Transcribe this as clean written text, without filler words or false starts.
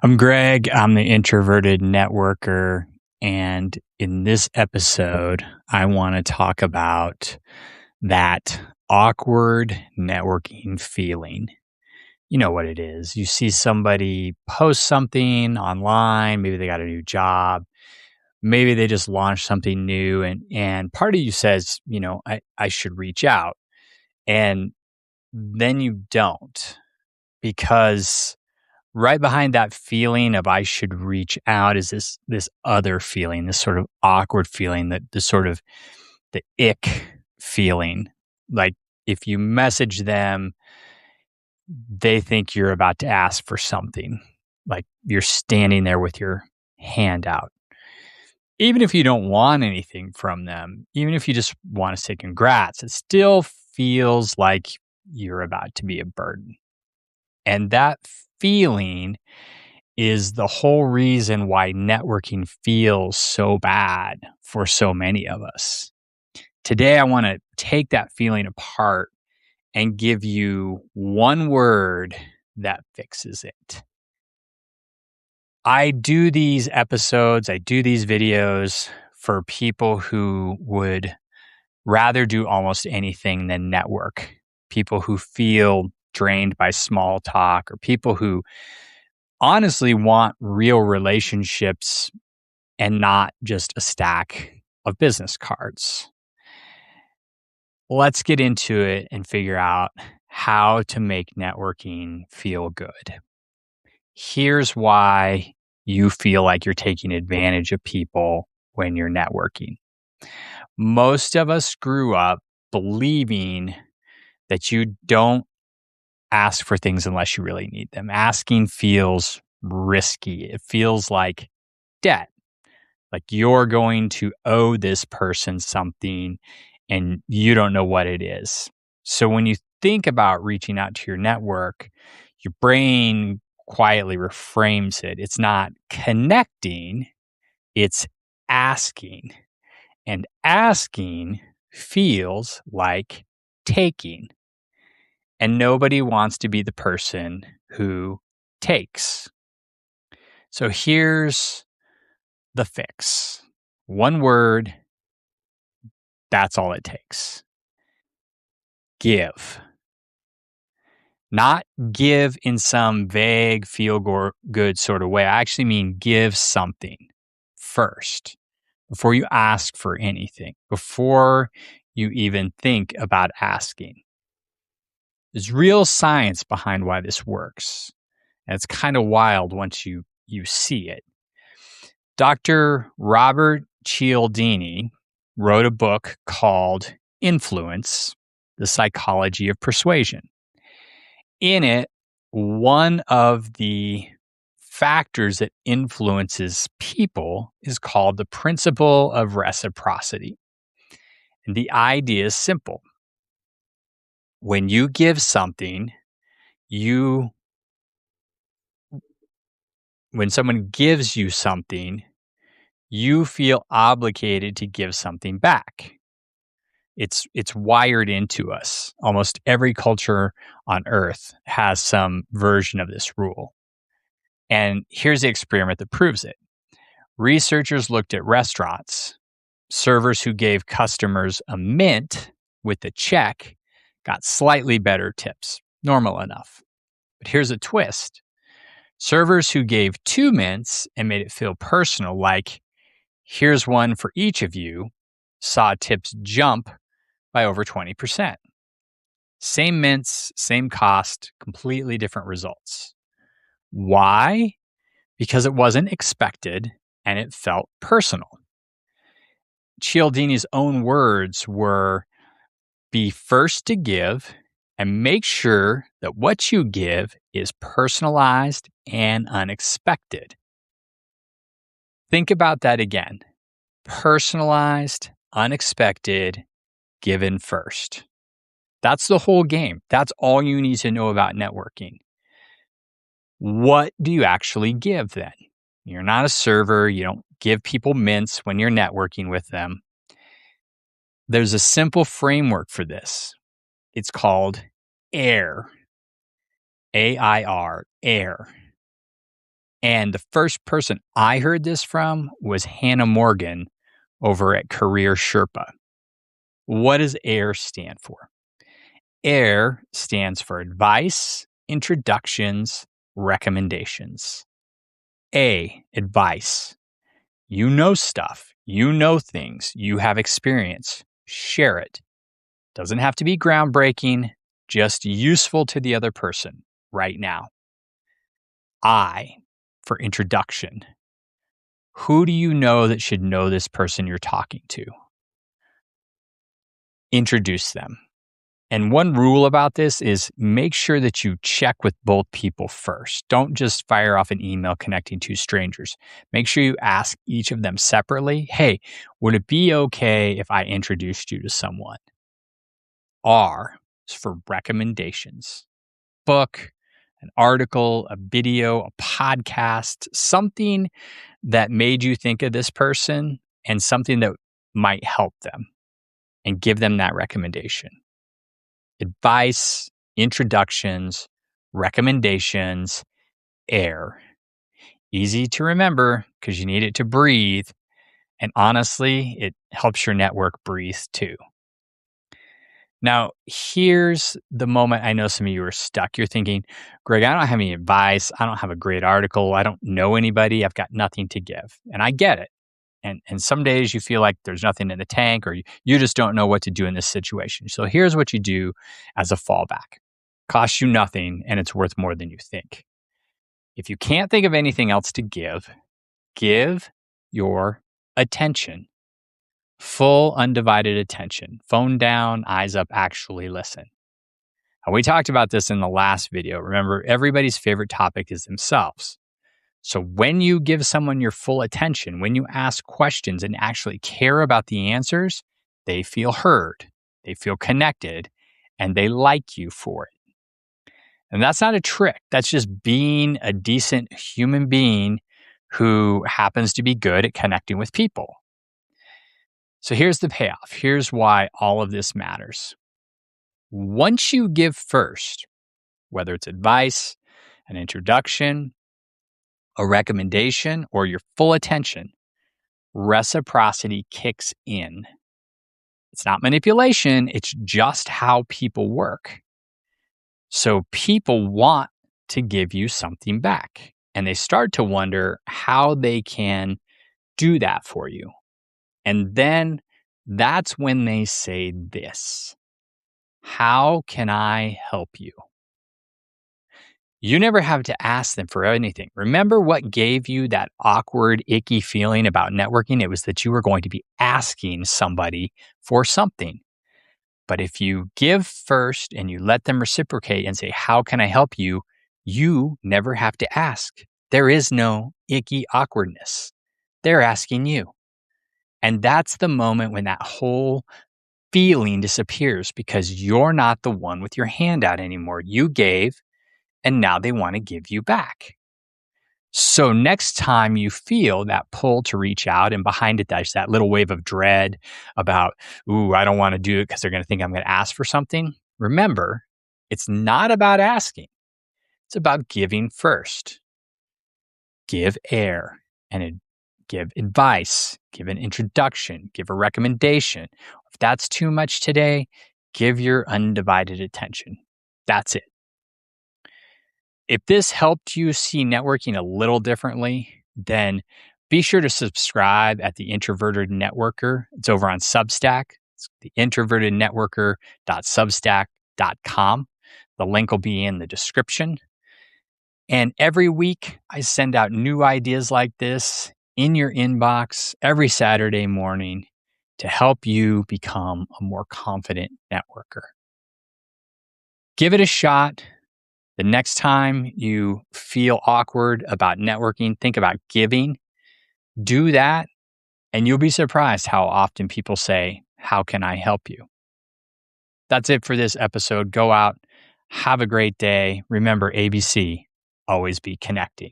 I'm Greg. I'm the introverted networker. And in this episode, I want to talk about that awkward networking feeling. You know what it is. You see somebody post something online, maybe they got a new job, maybe they just launched something new, and part of you says, I should reach out. And then you don't, because right behind that feeling of I should reach out is this other feeling, this sort of awkward feeling, that the sort of the ick feeling. Like if you message them, they think you're about to ask for something. Like you're standing there with your hand out. Even if you don't want anything from them, even if you just want to say congrats, it still feels like you're about to be a burden. And that feeling is the whole reason why networking feels so bad for so many of us. Today, I want to take that feeling apart and give you one word that fixes it. I do these episodes, I do these videos for people who would rather do almost anything than network. People who feel drained by small talk, or people who honestly want real relationships and not just a stack of business cards. Let's get into it and figure out how to make networking feel good. Here's why you feel like you're taking advantage of people when you're networking. Most of us grew up believing that you don't ask for things unless you really need them. Asking feels risky. It feels like debt. Like you're going to owe this person something and you don't know what it is. So when you think about reaching out to your network, your brain quietly reframes it. It's not connecting, it's asking. And asking feels like taking. And nobody wants to be the person who takes. So here's the fix. One word, that's all it takes. Give. Not give in some vague, feel-good sort of way. I actually mean give something first before you ask for anything, before you even think about asking. There's real science behind why this works. And it's kind of wild once you see it. Dr. Robert Cialdini wrote a book called Influence, The Psychology of Persuasion. In it, one of the factors that influences people is called the principle of reciprocity. And the idea is simple. When you give something, when someone gives you something, you feel obligated to give something back. It's wired into us. Almost every culture on earth has some version of this rule. And here's the experiment that proves it. Researchers looked at restaurants. Servers who gave customers a mint with the check got slightly better tips, normal enough. But here's a twist. Servers who gave 2 mints and made it feel personal, like, here's one for each of you, saw tips jump by over 20%. Same mints, same cost, completely different results. Why? Because it wasn't expected and it felt personal. Cialdini's own words were, be first to give and make sure that what you give is personalized and unexpected. Think about that again. Personalized, unexpected, given first. That's the whole game. That's all you need to know about networking. What do you actually give then? You're not a server. You don't give people mints when you're networking with them. There's a simple framework for this. It's called AIR. AIR, AIR. And the first person I heard this from was Hannah Morgan over at Career Sherpa. What does AIR stand for? AIR stands for advice, introductions, recommendations. A, advice. You know stuff. You know things. You have experience. Share it. Doesn't have to be groundbreaking, just useful to the other person right now. I, for introduction. Who do you know that should know this person you're talking to? Introduce them. And one rule about this is make sure that you check with both people first. Don't just fire off an email connecting two strangers. Make sure you ask each of them separately, hey, would it be okay if I introduced you to someone? R is for recommendations. Book, an article, a video, a podcast, something that made you think of this person and something that might help them, and give them that recommendation. Advice, introductions, recommendations, AIR. Easy to remember because you need it to breathe. And honestly, it helps your network breathe too. Now, here's the moment I know some of you are stuck. You're thinking, Greg, I don't have any advice. I don't have a great article. I don't know anybody. I've got nothing to give. And I get it. And some days you feel like there's nothing in the tank, or you just don't know what to do in this situation. So here's what you do as a fallback. Costs you nothing, and it's worth more than you think. If you can't think of anything else to give your attention. Full, undivided attention. Phone down, eyes up, actually listen. And we talked about this in the last video. Remember, everybody's favorite topic is themselves. So when you give someone your full attention, when you ask questions and actually care about the answers, they feel heard, they feel connected, and they like you for it. And that's not a trick. That's just being a decent human being who happens to be good at connecting with people. So here's the payoff. Here's why all of this matters. Once you give first, whether it's advice, an introduction, a recommendation, or your full attention, reciprocity kicks in. It's not manipulation, it's just how people work. So people want to give you something back, and they start to wonder how they can do that for you. And then that's when they say this: how can I help you? You never have to ask them for anything. Remember what gave you that awkward, icky feeling about networking? It was that you were going to be asking somebody for something. But if you give first and you let them reciprocate and say, how can I help you? You never have to ask. There is no icky awkwardness. They're asking you. And that's the moment when that whole feeling disappears because you're not the one with your hand out anymore. You gave, and now they want to give you back. So next time you feel that pull to reach out, and behind it, there's that little wave of dread about, ooh, I don't want to do it because they're going to think I'm going to ask for something. Remember, it's not about asking. It's about giving first. Give AIR and give advice, give an introduction, give a recommendation. If that's too much today, give your undivided attention. That's it. If this helped you see networking a little differently, then be sure to subscribe at the Introverted Networker. It's over on Substack. It's the introvertednetworker.substack.com. The link will be in the description. And every week, I send out new ideas like this in your inbox every Saturday morning to help you become a more confident networker. Give it a shot. The next time you feel awkward about networking, think about giving. Do that, and you'll be surprised how often people say, how can I help you? That's it for this episode. Go out, have a great day. Remember, ABC, always be connecting.